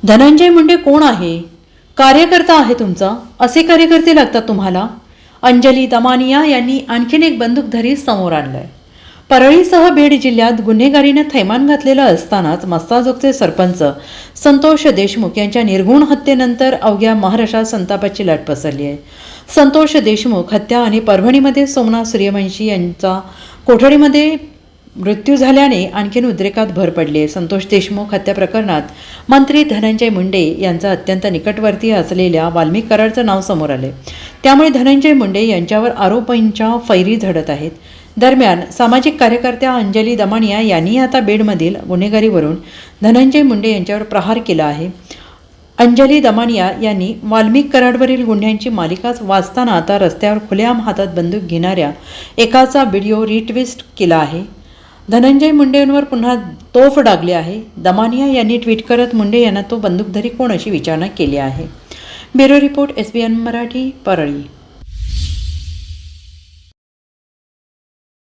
धनंजय मुंडे कोण आहे? कार्यकर्ता आहे तुमचा? असे कार्यकर्ते लागतात तुम्हाला? अंजली दमानिया यांनी आणखीन एक बंदूकधारी समोर आणलाय. परळीसह बीड जिल्ह्यात गुन्हेगारीने थैमान घातलेलं असतानाच मस्साजोगचे सरपंच संतोष देशमुख यांच्या निर्घुण हत्येनंतर अवघ्या महाराष्ट्रात संतापाची लाट पसरली आहे. संतोष देशमुख हत्या आणि परभणीमध्ये सोमनाथ सूर्यवंशी यांचा कोठडीमध्ये मृत्यू झाल्याने आणखीन उद्रेकात भर पडली आहे. संतोष देशमुख हत्या प्रकरणात मंत्री धनंजय मुंडे यांचा अत्यंत निकटवर्तीय असलेल्या वाल्मिक कराडचं नाव समोर आले. त्यामुळे धनंजय मुंडे यांच्यावर आरोपींच्या फैरी झडत आहेत. दरम्यान सामाजिक कार्यकर्त्या अंजली दमानिया यांनी आता बीडमधील गुन्हेगारीवरून धनंजय मुंडे यांच्यावर प्रहार केला आहे. अंजली दमानिया यांनी वाल्मिक कराडवरील गुन्ह्यांची मालिकाच वाचताना आता रस्त्यावर खुलेआम हातात बंदूक घेणाऱ्या एकाचा व्हिडिओ रिट्विस्ट केला आहे. धनंजय मुंडेंवर पुन्हा तोफ डागली आहे. दमानिया यांनी ट्विट करत मुंडे यांना तो बंदूकधारी कोण अशी विचारणा केली आहे. Bureau report SBN Marathi, Parli.